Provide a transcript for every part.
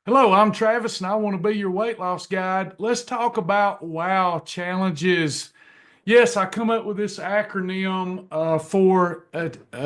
Hello, I'm Travis and I want to be your weight loss guide. Let's talk about WOW challenges. Yes, I come up with this acronym for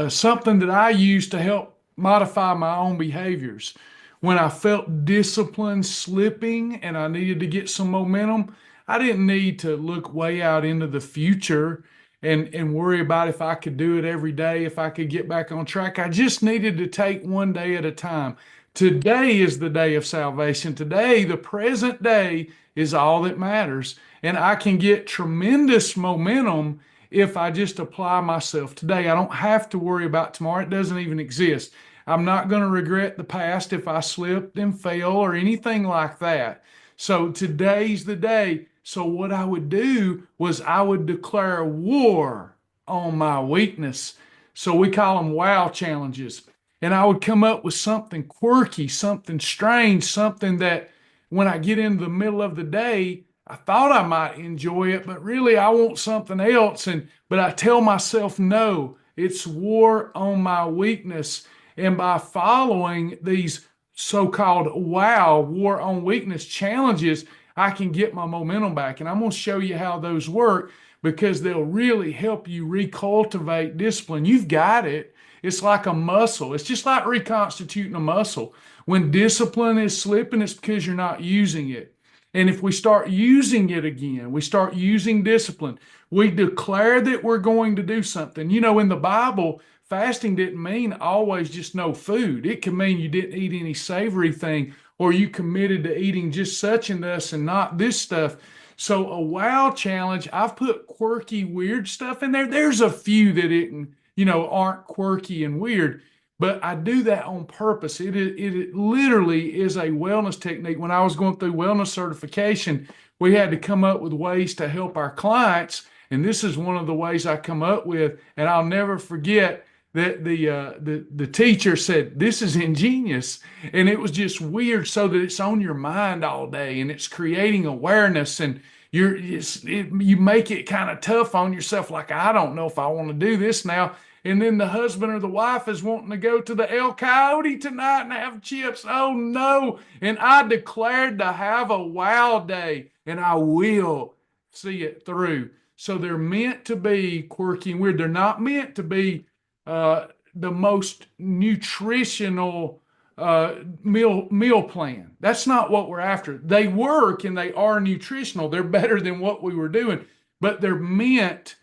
something that I use to help modify my own behaviors. When I felt discipline slipping and I needed to get some momentum, I didn't need to look way out into the future and worry about if I could do it every day, if I could get back on track. I just needed to take one day at a time. Today is the day of salvation. Today, the present day, is all that matters. And I can get tremendous momentum if I just apply myself today. I don't have to worry about tomorrow. It doesn't even exist. I'm not going to regret the past if I slipped and fell or anything like that. So today's the day. So what I would do was I would declare war on my weakness. So we call them wow challenges. And I would come up with something quirky, something strange, something that when I get into the middle of the day, I thought I might enjoy it, but really I want something else. But I tell myself no, it's war on my weakness. And by following these so-called wow war on weakness challenges, I can get my momentum back. And I'm going to show you how those work because they'll really help you recultivate discipline. You've got it. It's like a muscle. It's just like reconstituting a muscle. When discipline is slipping, it's because you're not using it. And if we start using it again, we start using discipline, we declare that we're going to do something. You know, in the Bible, fasting didn't mean always just no food. It could mean you didn't eat any savory thing or you committed to eating just such and thus and not this stuff. So a wow challenge, I've put quirky, weird stuff in there. There's a few that aren't quirky and weird, but I do that on purpose. It literally is a wellness technique. When I was going through wellness certification, we had to come up with ways to help our clients, and this is one of the ways I come up with. And I'll never forget that the teacher said, "This is ingenious," and it was just weird, so that it's on your mind all day, and it's creating awareness, and you make it kind of tough on yourself. Like, I don't know if I want to do this now. And then the husband or the wife is wanting to go to the El Coyote tonight and have chips. Oh no. And I declared to have a wow day, and I will see it through. So they're meant to be quirky and weird. They're not meant to be the most nutritional meal plan. That's not what we're after. They work and they are nutritional. They're better than what we were doing, but they're meant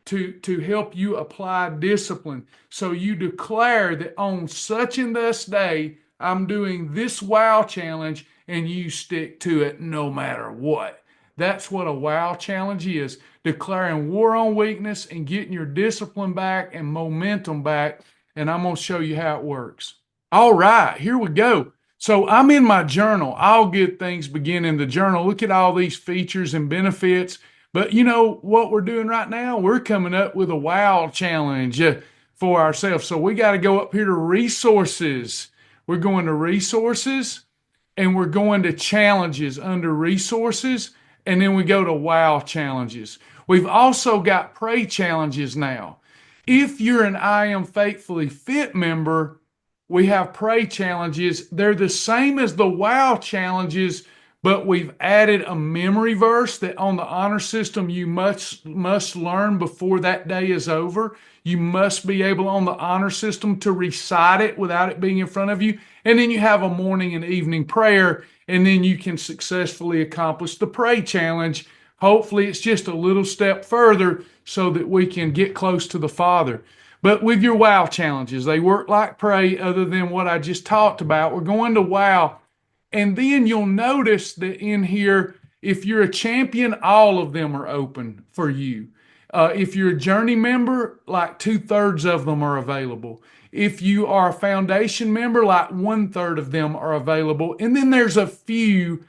to help you apply discipline. So you declare that on such and this day, I'm doing this wow challenge, and you stick to it no matter what. That's what a wow challenge is, declaring war on weakness and getting your discipline back and momentum back. And I'm going to show you how it works. All right, here we go. So I'm in my journal. All good things begin in the journal. Look at all these features and benefits. But you know what we're doing right now? We're coming up with a wow challenge for ourselves. So we got to go up here to resources. We're going to resources and we're going to challenges under resources. And then we go to wow challenges. We've also got pray challenges now. If you're an I Am Faithfully Fit member, we have pray challenges. They're the same as the wow challenges, but we've added a memory verse that on the honor system you must learn before that day is over. You must be able on the honor system to recite it without it being in front of you. And then you have a morning and evening prayer, and then you can successfully accomplish the pray challenge. Hopefully it's just a little step further so that we can get close to the Father. But with your wow challenges, they work like pray other than what I just talked about. We're going to wow. And then you'll notice that in here, if you're a champion, all of them are open for you. If you're a journey member, like 2/3 of them are available. If you are a foundation member, like 1/3 of them are available. And then there's a few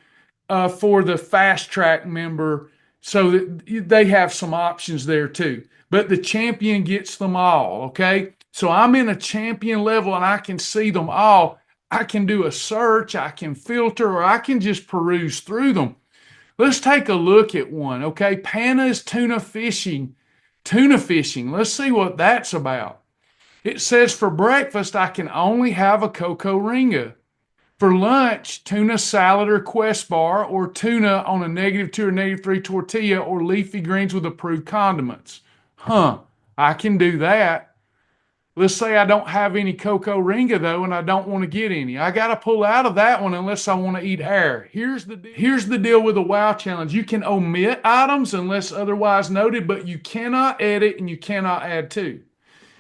for the fast track member so that they have some options there too. But the champion gets them all, okay? So I'm in a champion level and I can see them all. I can do a search, I can filter, or I can just peruse through them. Let's take a look at one, okay? Panna's tuna fishing. Tuna fishing. Let's see what that's about. It says for breakfast, I can only have a cocoa ringa. For lunch, tuna salad or Quest bar, or tuna on a -2 or -3 tortilla, or leafy greens with approved condiments. I can do that. Let's say I don't have any cocoa ringa though, and I don't want to get any. I got to pull out of that one unless I want to eat air. Here's the deal with the WOW challenge. You can omit items unless otherwise noted, but you cannot edit and you cannot add to.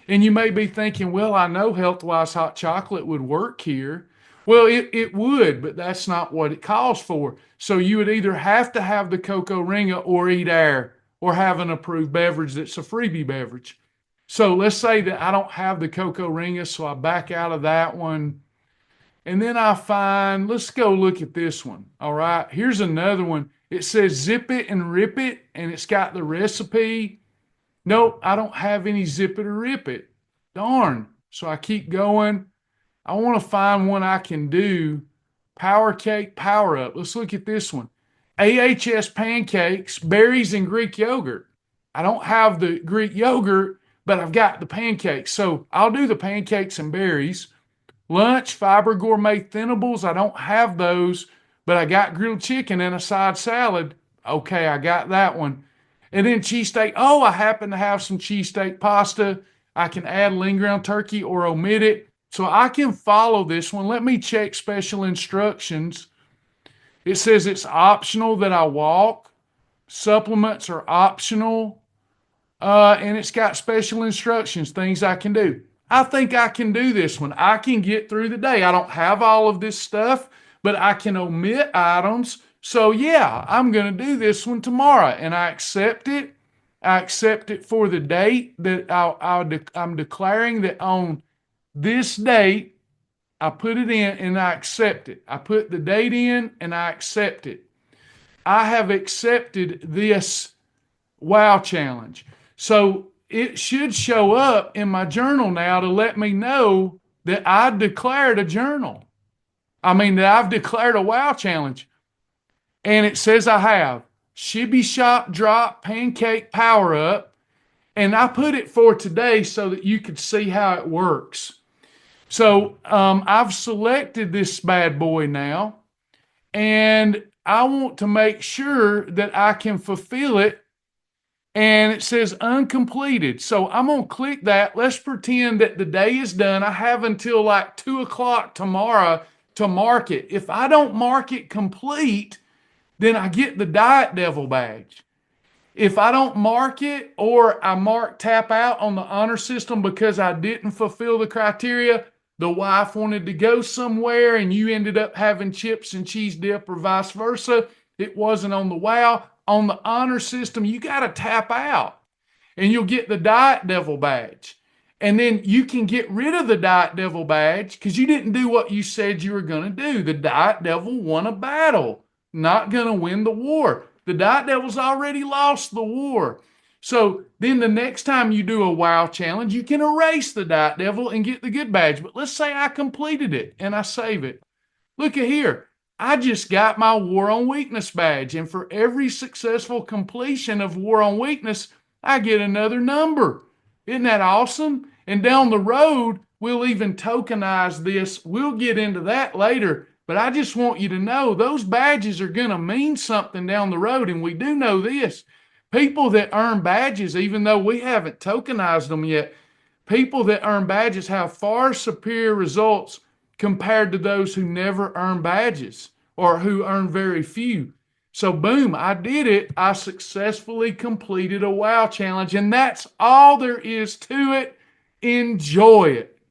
And you may be thinking, well, I know Healthwise hot chocolate would work here. Well, it would, but that's not what it calls for. So you would either have to have the cocoa ringa or eat air or have an approved beverage that's a freebie beverage. So let's say that I don't have the cocoa ringa, so I back out of that one. And then I find, let's go look at this one. All right, here's another one. It says zip it and rip it, and it's got the recipe. Nope, I don't have any zip it or rip it. Darn. So I keep going. I want to find one I can do. Power cake, power up. Let's look at this one. AHS pancakes, berries, and Greek yogurt. I don't have the Greek yogurt, but I've got the pancakes. So I'll do the pancakes and berries. Lunch, fiber gourmet thinables. I don't have those, but I got grilled chicken and a side salad. Okay, I got that one. And then cheesesteak. Oh, I happen to have some cheesesteak pasta. I can add lean ground turkey or omit it. So I can follow this one. Let me check special instructions. It says it's optional that I walk. Supplements are optional. And it's got special instructions, things I can do. I think I can do this one. I can get through the day. I don't have all of this stuff, but I can omit items. So yeah, I'm going to do this one tomorrow, and I accept it. I accept it for the date that I'm declaring that on this date, I put it in and I accept it. I put the date in and I accept it. I have accepted this WOW challenge. So it should show up in my journal now to let me know that I declared a journal. That I've declared a WOW challenge. And it says I have Shibby Shop Drop Pancake Power Up. And I put it for today so that you could see how it works. So I've selected this bad boy now. And I want to make sure that I can fulfill it. And it says uncompleted. So I'm going to click that. Let's pretend that the day is done. I have until like 2 o'clock tomorrow to mark it. If I don't mark it complete, then I get the Diet Devil badge. If I don't mark it, or I mark tap out on the honor system because I didn't fulfill the criteria, the wife wanted to go somewhere and you ended up having chips and cheese dip or vice versa, it wasn't on the WOW. On the honor system, you got to tap out and you'll get the Diet Devil badge. And then you can get rid of the Diet Devil badge because you didn't do what you said you were going to do. The Diet Devil won a battle, not going to win the war. The Diet Devil's already lost the war. So then the next time you do a WOW challenge, you can erase the Diet Devil and get the good badge. But let's say I completed it and I save it. Look at here. I just got my War on Weakness badge, and for every successful completion of War on Weakness, I get another number. Isn't that awesome? And down the road, we'll even tokenize this. We'll get into that later, but I just want you to know those badges are going to mean something down the road, and we do know this. People that earn badges, even though we haven't tokenized them yet, people that earn badges have far superior results compared to those who never earn badges or who earn very few. So boom, I did it. I successfully completed a WOW challenge, and that's all there is to it. Enjoy it.